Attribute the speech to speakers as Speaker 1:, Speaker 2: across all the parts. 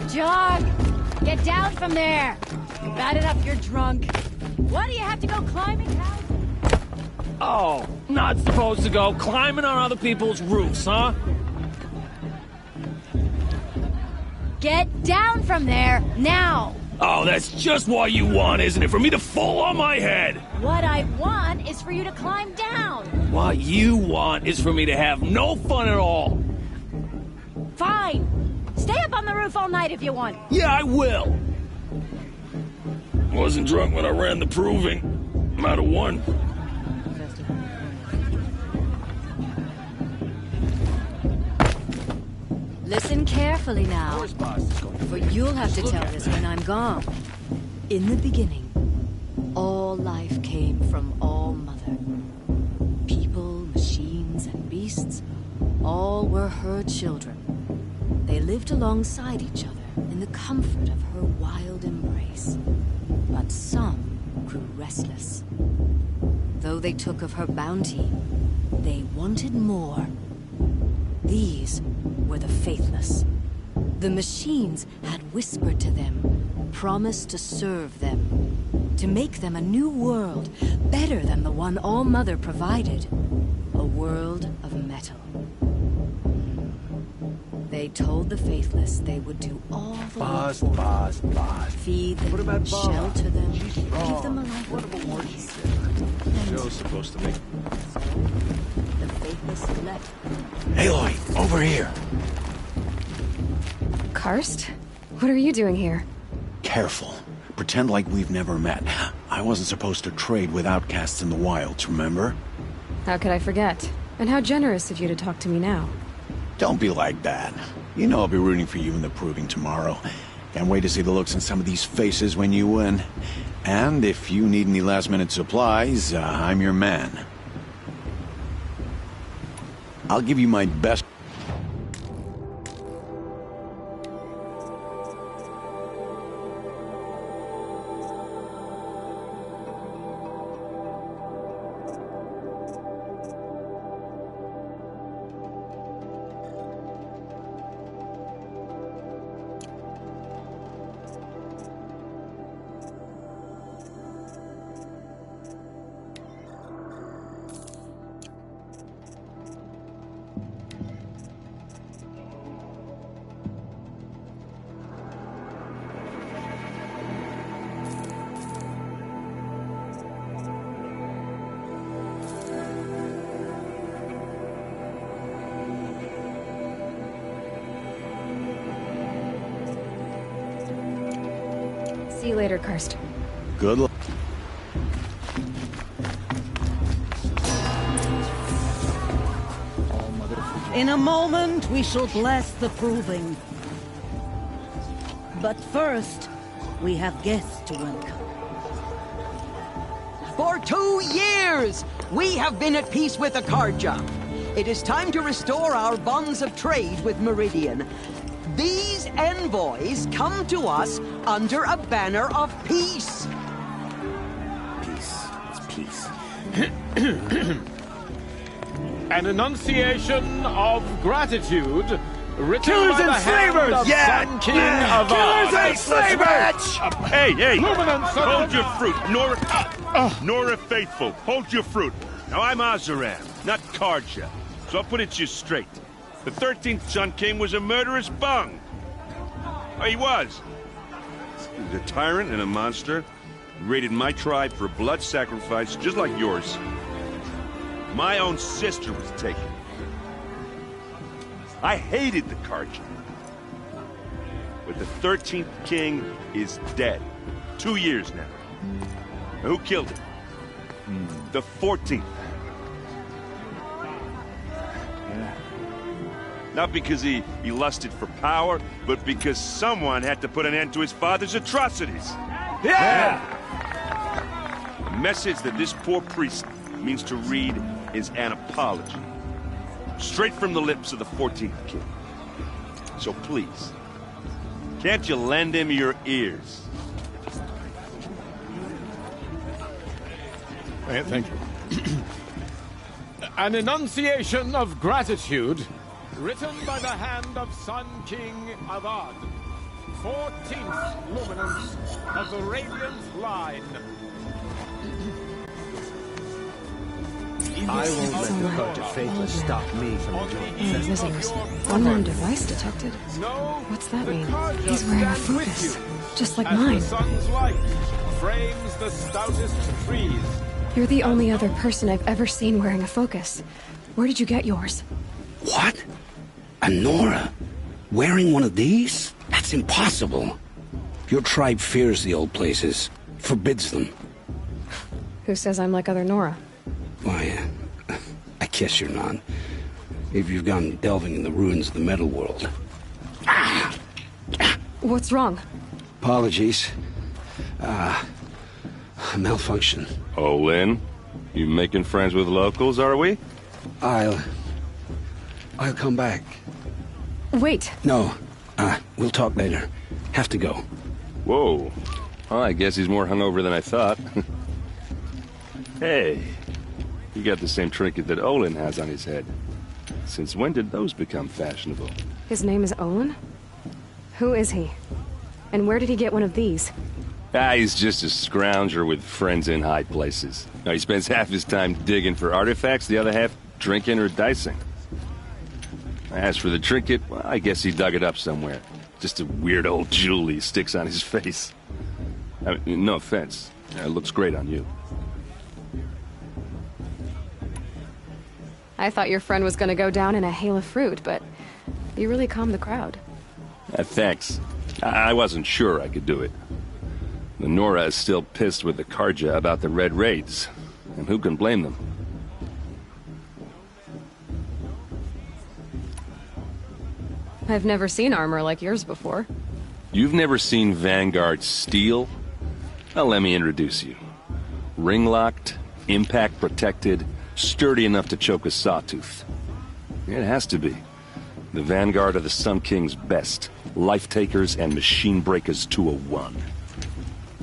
Speaker 1: Jog! Get down from there! Bad enough you're drunk. What do you have to go climbing, Hal?
Speaker 2: Oh, not supposed to go climbing on other people's roofs, huh?
Speaker 1: Get down from there, now!
Speaker 2: Oh, that's just what you want, isn't it? For me to fall on my head!
Speaker 1: What I want is for you to climb down!
Speaker 2: What you want is for me to have no fun at all!
Speaker 1: Fine! Stay up on the roof all night if you want.
Speaker 2: Yeah, I will! Wasn't drunk when I ran the proving. I'm out of one.
Speaker 1: Listen carefully now, for you'll have to tell this when I'm gone. In the beginning, all life came from All Mother. People, machines, and beasts, all were her children. They lived alongside each other in the comfort of her wild embrace. But some grew restless. Though they took of her bounty, they wanted more. These were the faithless. The machines had whispered to them, promised to serve them, to make them a new world, better than the one All Mother provided. A world of metal. They told the faithless they would do all the work for them. Feed them, shelter them, give them a life of peace.
Speaker 3: Joe's supposed to make...
Speaker 1: The faithless left.
Speaker 4: Aloy, over here.
Speaker 5: Karst? What are you doing here?
Speaker 4: Careful. Pretend like we've never met. I wasn't supposed to trade with outcasts in the wilds, remember?
Speaker 5: How could I forget? And how generous of you to talk to me now.
Speaker 4: Don't be like that. You know I'll be rooting for you in the proving tomorrow. Can't wait to see the looks on some of these faces when you win. And if you need any last-minute supplies, I'm your man. I'll give you my best...
Speaker 5: See you later, Karst.
Speaker 4: Good luck.
Speaker 6: In a moment, we shall bless the proving. But first, we have guests to welcome.
Speaker 7: For 2 years, we have been at peace with Akarja. It is time to restore our bonds of trade with Meridian. These envoys come to us under a banner of peace.
Speaker 4: Peace. It's peace.
Speaker 3: An enunciation of gratitude written
Speaker 2: Killers
Speaker 3: by
Speaker 2: and
Speaker 3: the hand
Speaker 2: slavers!
Speaker 3: of
Speaker 2: Yeah!
Speaker 3: Sun King
Speaker 2: Yeah!
Speaker 3: of
Speaker 2: Killers and
Speaker 3: Oz.
Speaker 2: slavers!
Speaker 8: Hey!
Speaker 3: Luminance
Speaker 8: Hold your fruit, Nora Faithful. Hold your fruit. Now, I'm Oseram, not Karja. So I'll put it to you straight. The 13th Sun King was a murderous bung. Oh, he was. He was a tyrant and a monster. He raided my tribe for blood sacrifice, just like yours. My own sister was taken. I hated the Karja. But the 13th king is dead. 2 years now. Now, who killed him? The 14th. Not because he lusted for power, but because someone had to put an end to his father's atrocities.
Speaker 2: Yeah!
Speaker 8: message that this poor priest means to read is an apology. Straight from the lips of the 14th king. So please, can't you lend him your ears?
Speaker 3: Thank you. An enunciation of gratitude written by the hand of Sun King Avad, 14th luminance of the Radiant Line.
Speaker 9: I won't let the cult of Faithless stop me from enjoying the festival.
Speaker 5: Visitors. Unknown device detected. What's that mean? He's wearing a focus, just like mine.
Speaker 3: The sun's light frames the stoutest trees.
Speaker 5: You're the only other person I've ever seen wearing a focus. Where did you get yours?
Speaker 10: What? A Nora? Wearing one of these? That's impossible. Your tribe fears the old places, forbids them.
Speaker 5: Who says I'm like other Nora?
Speaker 10: Why, I guess you're not. If you've gone delving in the ruins of the metal world.
Speaker 5: What's wrong?
Speaker 10: Apologies. Malfunction.
Speaker 8: Oh, Lynn? You making friends with locals, are we?
Speaker 10: I'll come back.
Speaker 5: Wait.
Speaker 10: No. We'll talk later. Have to go.
Speaker 8: Whoa. Well, I guess he's more hungover than I thought. Hey. You got the same trinket that Olin has on his head. Since when did those become fashionable?
Speaker 5: His name is Olin? Who is he? And where did he get one of these?
Speaker 8: He's just a scrounger with friends in high places. Now, he spends half his time digging for artifacts, the other half drinking or dicing. As for the trinket, well, I guess he dug it up somewhere. Just a weird old jewel he sticks on his face. I mean, no offense. It looks great on you.
Speaker 5: I thought your friend was gonna go down in a hail of fruit, but you really calmed the crowd.
Speaker 8: Thanks. I wasn't sure I could do it. The Nora is still pissed with the Karja about the Red Raids, and who can blame them?
Speaker 5: I've never seen armor like yours before.
Speaker 8: You've never seen Vanguard steel? Well, let me introduce you. Ring-locked, impact-protected, sturdy enough to choke a sawtooth. It has to be. The Vanguard of the Sun King's best. Life-takers and machine-breakers to a one.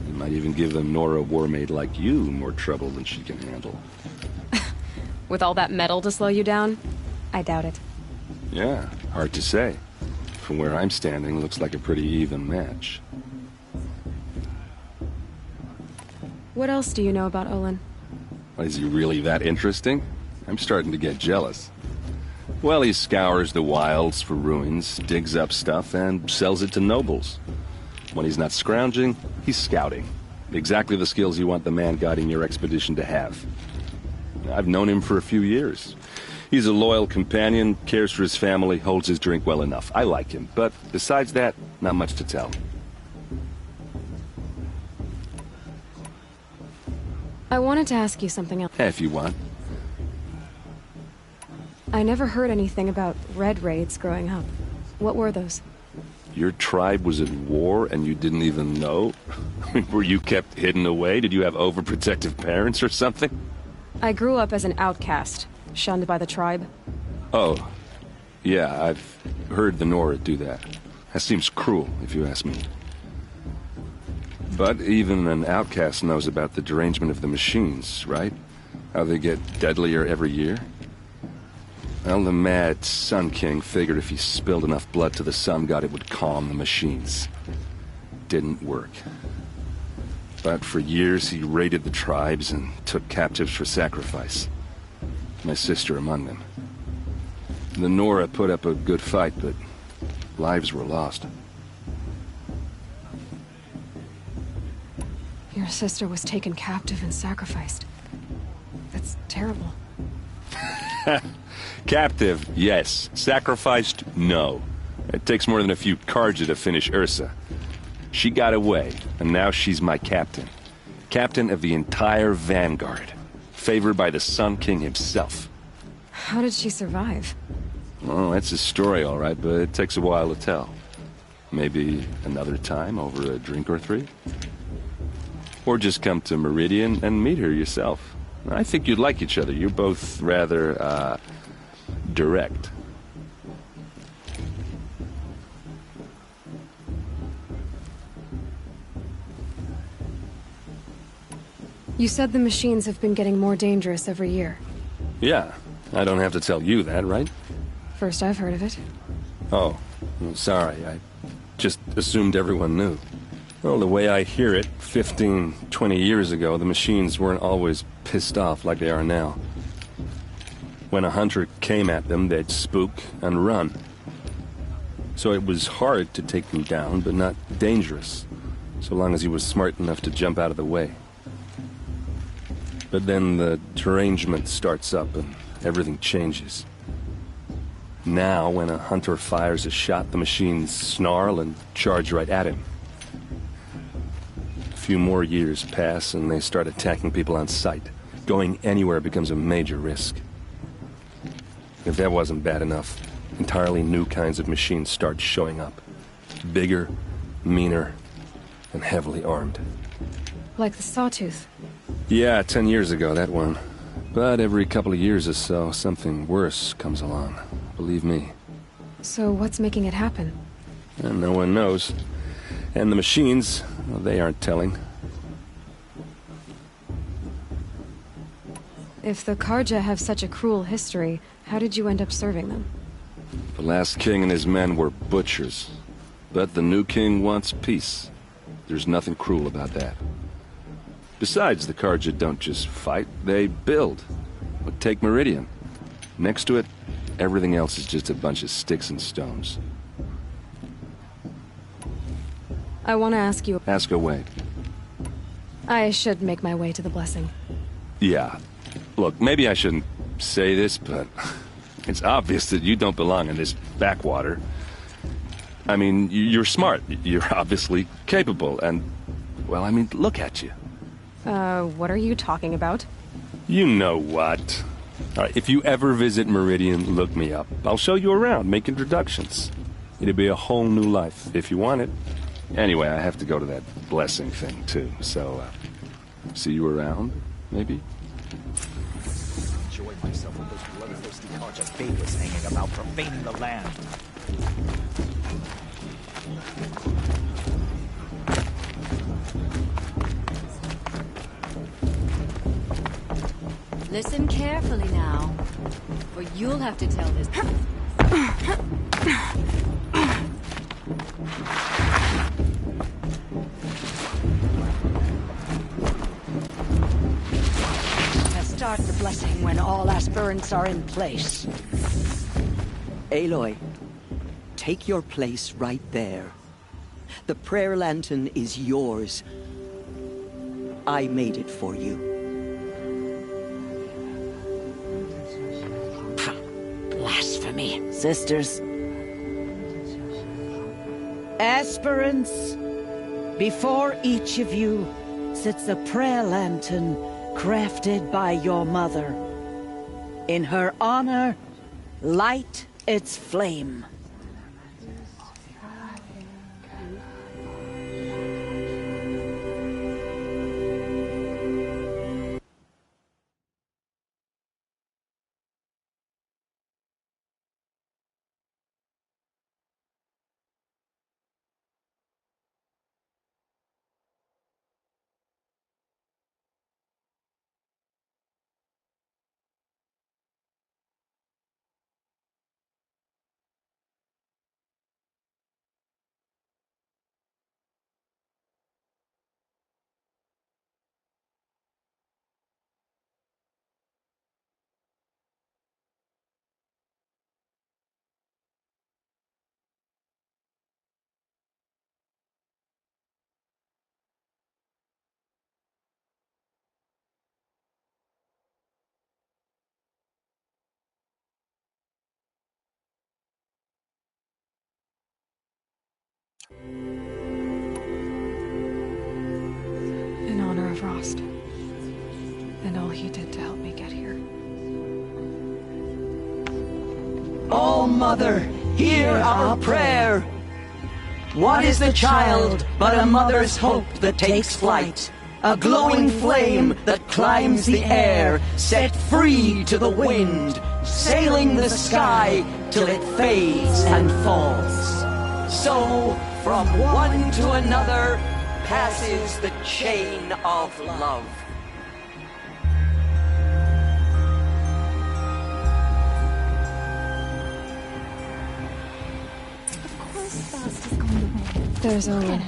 Speaker 8: You might even give a Nora warmaid like you more trouble than she can handle.
Speaker 5: With all that metal to slow you down? I doubt it.
Speaker 8: Yeah, hard to say. From where I'm standing, looks like a pretty even match.
Speaker 5: What else do you know about Olin?
Speaker 8: Is he really that interesting? I'm starting to get jealous. Well, he scours the wilds for ruins, digs up stuff, and sells it to nobles. When he's not scrounging, he's scouting. Exactly the skills you want the man guiding your expedition to have. I've known him for a few years. He's a loyal companion, cares for his family, holds his drink well enough. I like him, but besides that, not much to tell.
Speaker 5: I wanted to ask you something else.
Speaker 8: If you want.
Speaker 5: I never heard anything about Red Raids growing up. What were those?
Speaker 8: Your tribe was at war and you didn't even know? Were you kept hidden away? Did you have overprotective parents or something?
Speaker 5: I grew up as an outcast, shunned by the tribe.
Speaker 8: Oh, yeah, I've heard the Nora do that. That seems cruel, if you ask me. But even an outcast knows about the derangement of the machines, right? How they get deadlier every year? Well, the mad Sun King figured if he spilled enough blood to the Sun God, it would calm the machines. Didn't work. But for years, he raided the tribes and took captives for sacrifice. My sister among them. The Nora put up a good fight, but lives were lost.
Speaker 5: Your sister was taken captive and sacrificed. That's terrible.
Speaker 8: Captive, yes. Sacrificed, no. It takes more than a few Karja to finish Ursa. She got away, and now she's my captain. Captain of the entire Vanguard. Favored by the Sun King himself.
Speaker 5: How did she survive?
Speaker 8: Well, that's a story, all right, but it takes a while to tell. Maybe another time over a drink or three?
Speaker 11: Or just come to Meridian and meet her yourself. I think you'd like each other. You're both rather, direct.
Speaker 5: You said the machines have been getting more dangerous every year.
Speaker 11: Yeah, I don't have to tell you that, right?
Speaker 5: First I've heard of it.
Speaker 11: Oh, well, sorry. I just assumed everyone knew. Well, the way I hear it, 15, 20 years ago, the machines weren't always pissed off like they are now. When a hunter came at them, they'd spook and run. So it was hard to take them down, but not dangerous, so long as he was smart enough to jump out of the way. But then the derangement starts up and everything changes. Now, when a hunter fires a shot, the machines snarl and charge right at him. A few more years pass and they start attacking people on sight. Going anywhere becomes a major risk. If that wasn't bad enough, entirely new kinds of machines start showing up. Bigger, meaner, and heavily armed.
Speaker 5: Like the Sawtooth.
Speaker 11: Yeah, 10 years ago, that one. But every couple of years or so, something worse comes along. Believe me.
Speaker 5: So what's making it happen?
Speaker 11: And no one knows. And the machines, well, they aren't telling.
Speaker 5: If the Carja have such a cruel history, how did you end up serving them?
Speaker 11: The last king and his men were butchers. But the new king wants peace. There's nothing cruel about that. Besides, the Carja don't just fight, they build. But take Meridian. Next to it, everything else is just a bunch of sticks and stones.
Speaker 5: I want to ask you...
Speaker 11: Ask away.
Speaker 5: I should make my way to the blessing.
Speaker 11: Yeah. Look, maybe I shouldn't say this, but it's obvious that you don't belong in this backwater. I mean, you're smart. You're obviously capable, and... well, I mean, look at you.
Speaker 5: What are you talking about?
Speaker 11: You know what. All right, if you ever visit Meridian, look me up. I'll show you around, make introductions. It'll be a whole new life, if you want it. Anyway, I have to go to that blessing thing, too, so, see you around, maybe?
Speaker 12: Enjoy myself with those bloodthirsty Carja favors hanging about, profaning the land.
Speaker 1: Listen carefully now, for you'll have to tell this.
Speaker 6: Start the blessing when all aspirants are in place.
Speaker 7: Aloy, take your place right there. The prayer lantern is yours. I made it for you.
Speaker 6: Blasphemy, sisters. Aspirants, before each of you sits a prayer lantern crafted by your mother. In her honor, light its flame.
Speaker 5: In honor of Rost. And all he did to help me get here.
Speaker 7: Oh, Mother, hear our prayer. What is the child but a mother's hope that takes flight? a glowing flame that climbs the air, set free to the wind, sailing the sky till it fades and falls. So, from one to another, passes the chain of love.
Speaker 5: There's Owen.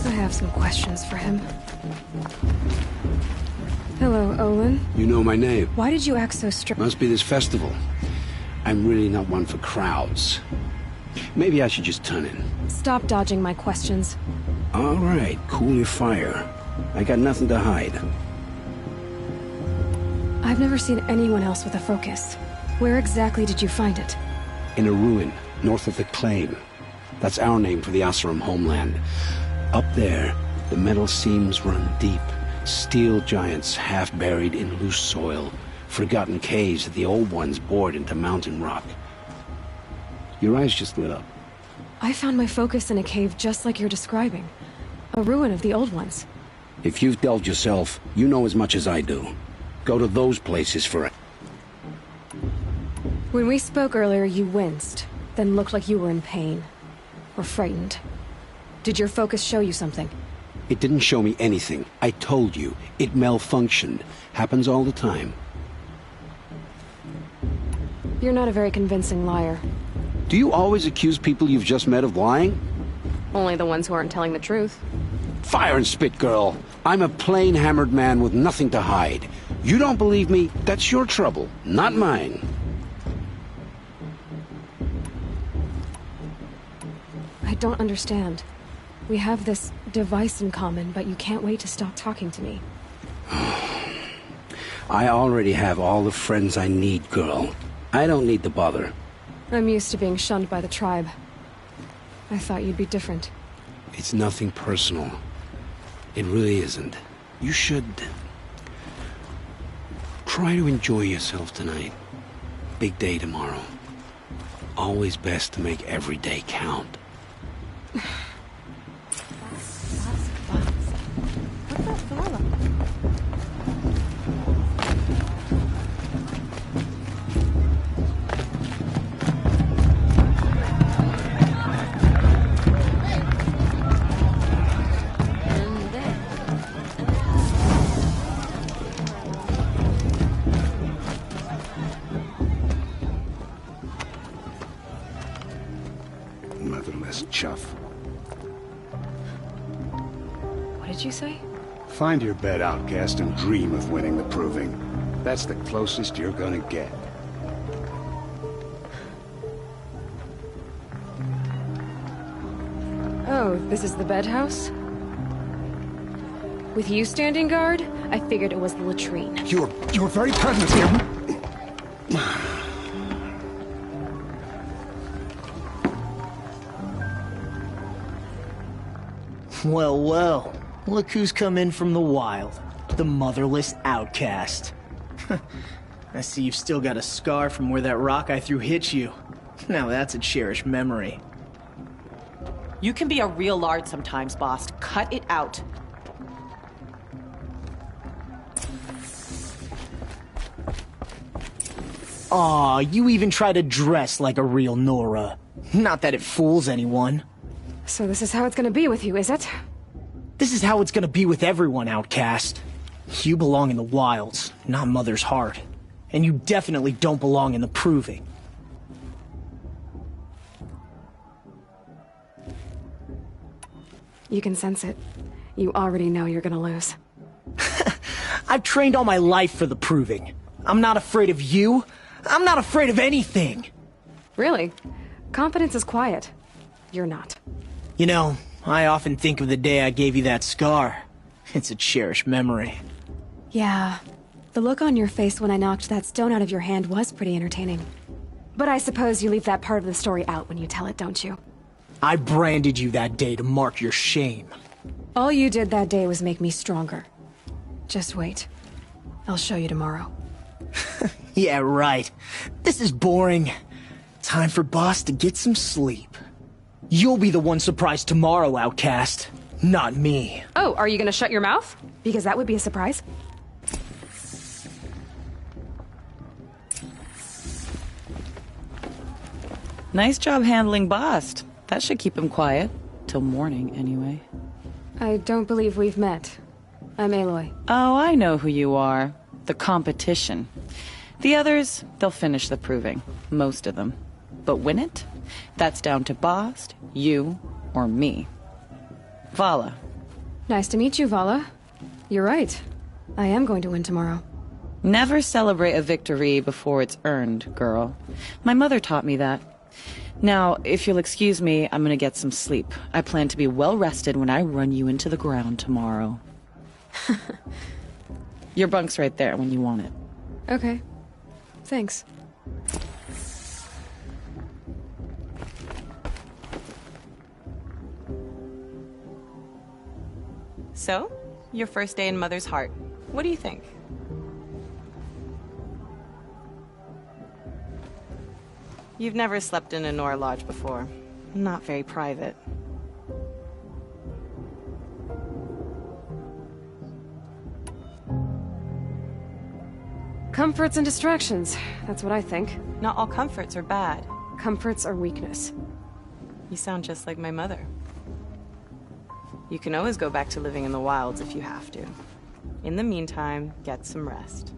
Speaker 5: I have some questions for him. Hello, Olin.
Speaker 10: You know my name.
Speaker 5: Why did you act so strange?
Speaker 10: Must be this festival. I'm really not one for crowds. Maybe I should just turn in.
Speaker 5: Stop dodging my questions.
Speaker 10: All right, cool your fire. I got nothing to hide.
Speaker 5: I've never seen anyone else with a focus. Where exactly did you find it?
Speaker 10: In a ruin, north of the Claim. That's our name for the Oseram homeland. Up there, the metal seams run deep. Steel giants half buried in loose soil. Forgotten caves that the old ones bored into mountain rock. Your eyes just lit up.
Speaker 5: I found my focus in a cave just like you're describing. A ruin of the old ones.
Speaker 10: If you've delved yourself, you know as much as I do. Go to those places for it.
Speaker 5: When we spoke earlier, you winced, then looked like you were in pain. Or frightened. Did your focus show you something?
Speaker 10: It didn't show me anything. I told you. It malfunctioned. Happens all the time.
Speaker 5: You're not a very convincing liar.
Speaker 10: Do you always accuse people you've just met of lying?
Speaker 5: Only the ones who aren't telling the truth.
Speaker 10: Fire and spit, girl. I'm a plain hammered man with nothing to hide. You don't believe me? That's your trouble, not mine.
Speaker 5: I don't understand. We have this device in common, but you can't wait to stop talking to me.
Speaker 10: I already have all the friends I need, girl. I don't need the bother.
Speaker 5: I'm used to being shunned by the tribe. I thought you'd be different.
Speaker 10: It's nothing personal. It really isn't. You should... try to enjoy yourself tonight. Big day tomorrow. Always best to make every day count.
Speaker 13: Motherless chuff.
Speaker 5: What did you say?
Speaker 13: Find your bed, outcast, and dream of winning the Proving. That's the closest you're gonna get.
Speaker 5: Oh, this is the bedhouse? With you standing guard, I figured it was the latrine.
Speaker 13: Your very presence here...
Speaker 14: Well, well. Look who's come in from the wild. The motherless outcast. I see you've still got a scar from where that rock I threw hit you. Now that's a cherished memory.
Speaker 15: You can be a real lard sometimes, boss. Cut it out.
Speaker 14: Aw, you even try to dress like a real Nora. Not that it fools anyone.
Speaker 5: So this is how it's gonna be with you, is it?
Speaker 14: This is how it's gonna be with everyone, outcast. You belong in the wilds, not Mother's heart. And you definitely don't belong in the Proving.
Speaker 5: You can sense it. You already know you're gonna lose.
Speaker 14: I've trained all my life for the Proving. I'm not afraid of you. I'm not afraid of anything.
Speaker 5: Really? Confidence is quiet. You're not.
Speaker 14: You know, I often think of the day I gave you that scar. It's a cherished memory.
Speaker 5: Yeah. The look on your face when I knocked that stone out of your hand was pretty entertaining. But I suppose you leave that part of the story out when you tell it, don't you?
Speaker 14: I branded you that day to mark your shame.
Speaker 5: All you did that day was make me stronger. Just wait. I'll show you tomorrow.
Speaker 14: Yeah, right. This is boring. Time for Boss to get some sleep. You'll be the one surprised tomorrow, outcast. Not me.
Speaker 5: Oh, are you gonna shut your mouth? Because that would be a surprise.
Speaker 15: Nice job handling Bast. That should keep him quiet. Till morning, anyway.
Speaker 5: I don't believe we've met. I'm Aloy.
Speaker 15: Oh, I know who you are. The competition. The others, they'll finish the proving. Most of them. But win it? That's down to Bast, you, or me. Vala.
Speaker 5: Nice to meet you, Vala. You're right. I am going to win tomorrow.
Speaker 15: Never celebrate a victory before it's earned, girl. My mother taught me that. Now, if you'll excuse me, I'm gonna get some sleep. I plan to be well rested when I run you into the ground tomorrow. Your bunk's right there when you want it.
Speaker 5: Okay. Thanks.
Speaker 15: So, your first day in Mother's Heart. What do you think? You've never slept in a Nora Lodge before. Not very private.
Speaker 5: Comforts and distractions. That's what I think.
Speaker 15: Not all comforts are bad.
Speaker 5: Comforts are weakness.
Speaker 15: You sound just like my mother. You can always go back to living in the wilds if you have to. In the meantime, get some rest.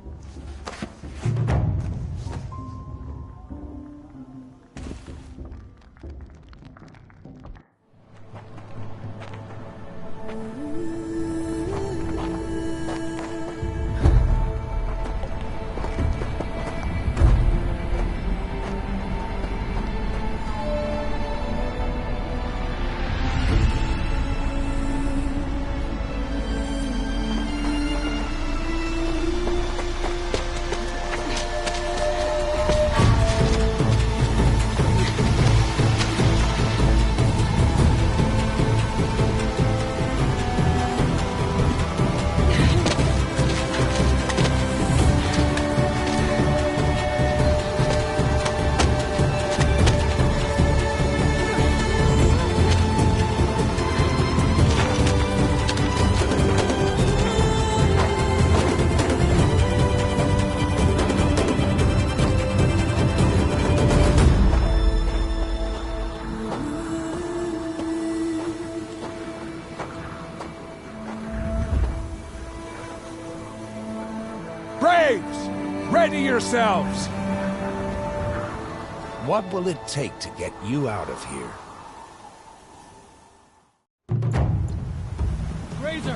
Speaker 3: Ready yourselves!
Speaker 16: What will it take to get you out of here?
Speaker 2: Razor!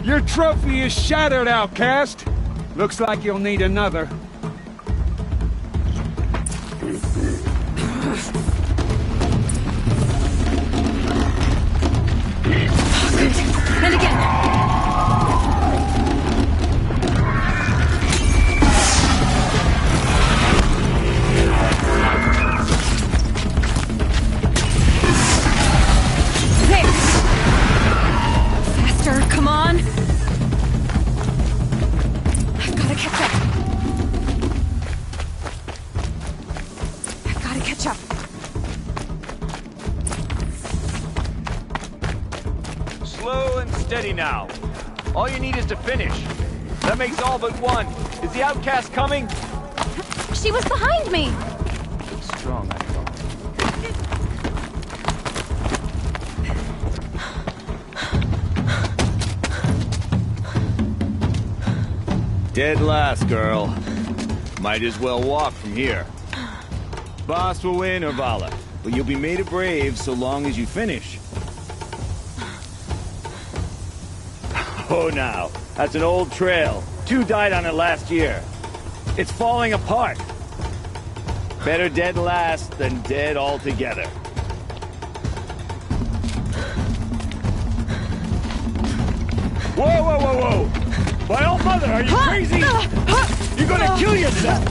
Speaker 3: Your trophy is shattered, outcast. Looks like you'll need another.
Speaker 5: And again! Come on! I've gotta catch up. I've gotta catch up.
Speaker 17: Slow and steady now. All you need is to finish. That makes all but one. Is the outcast coming?
Speaker 5: She was behind me!
Speaker 17: Strong, I thought. Dead last, girl. Might as well walk from here. Bast will win or Vala, but you'll be made a brave so long as you finish. Oh, now. That's an old trail. 2 died on it last year. It's falling apart. Better dead last than dead altogether. Whoa, whoa, whoa, whoa! My old mother, are you crazy? You're gonna kill yourself!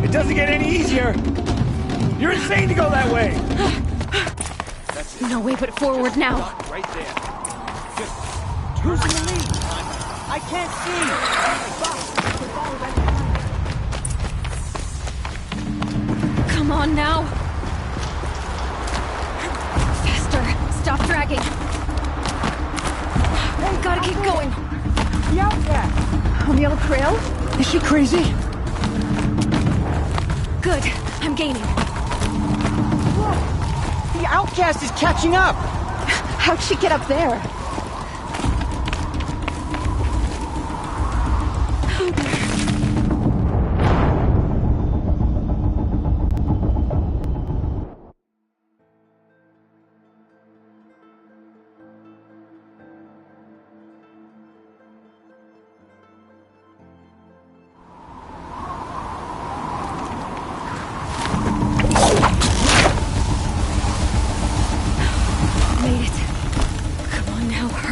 Speaker 17: It doesn't get any easier! You're insane to go that way!
Speaker 5: No way but forward now.
Speaker 12: Right there.
Speaker 7: Who's in the lead? I can't see!
Speaker 5: Come on now. Faster. Stop dragging. Gotta keep going.
Speaker 7: The Outcast!
Speaker 5: On the old trail?
Speaker 7: Is she crazy?
Speaker 5: Good. I'm gaining.
Speaker 7: Look! The Outcast is catching up!
Speaker 5: How'd she get up there?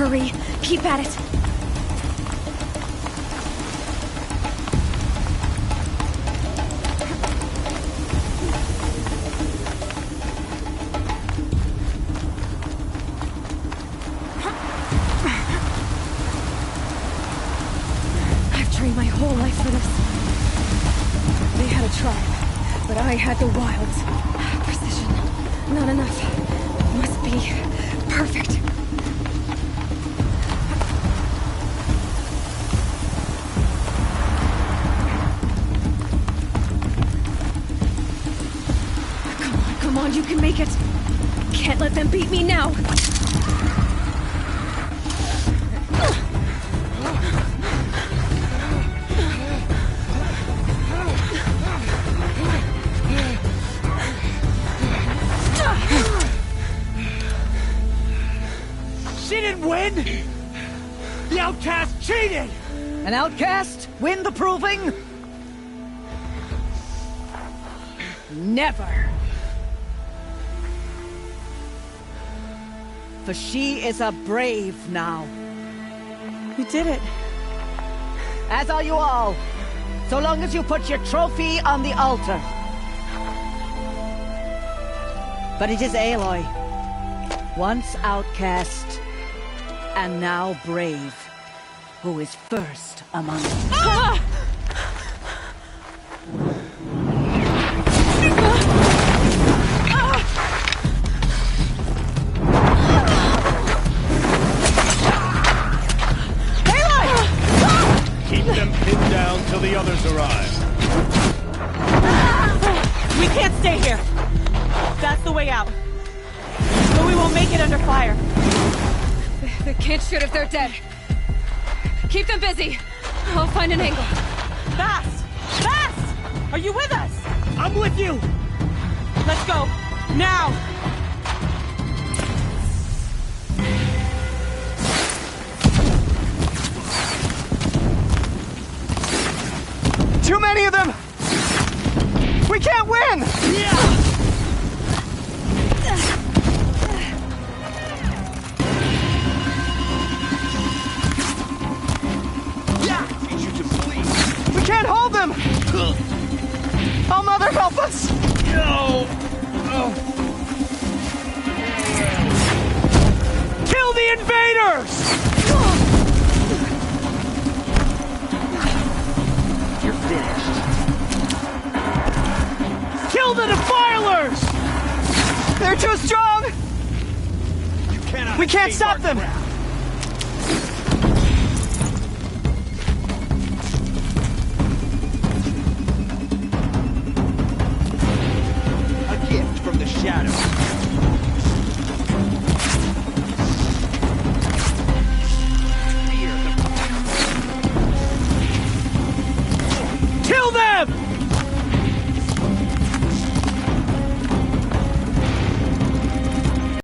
Speaker 5: Hurry! Keep at it! I've trained my whole life for this. They had a tribe, but I had the wilds. Precision. Not enough. Must be perfect. Come on, you can make it. Can't let them beat me now.
Speaker 7: She didn't win! The Outcast cheated! An Outcast win the proving? Never. For she is a brave now.
Speaker 15: You did it.
Speaker 7: As are you all. So long as you put your trophy on the altar. But it is Aloy, once outcast, and now brave, who is first among us.
Speaker 5: Ah!
Speaker 3: Keep them pinned down till the others arrive.
Speaker 15: We can't stay here. That's the way out. But we won't make it under fire.
Speaker 5: They can't shoot if they're dead. Keep them busy. I'll find an angle.
Speaker 15: Fast! Fast! Are you with us?
Speaker 7: I'm with you!
Speaker 15: Let's go. Now!
Speaker 7: Too many of them! We can't win! We can't hold them! Oh, Mother, help us!
Speaker 3: No!
Speaker 7: Kill the invaders!
Speaker 3: You're finished.
Speaker 7: Kill the defilers! They're too strong!
Speaker 3: You cannot
Speaker 7: We can't
Speaker 3: escape
Speaker 7: stop
Speaker 3: our
Speaker 7: them!
Speaker 3: trap.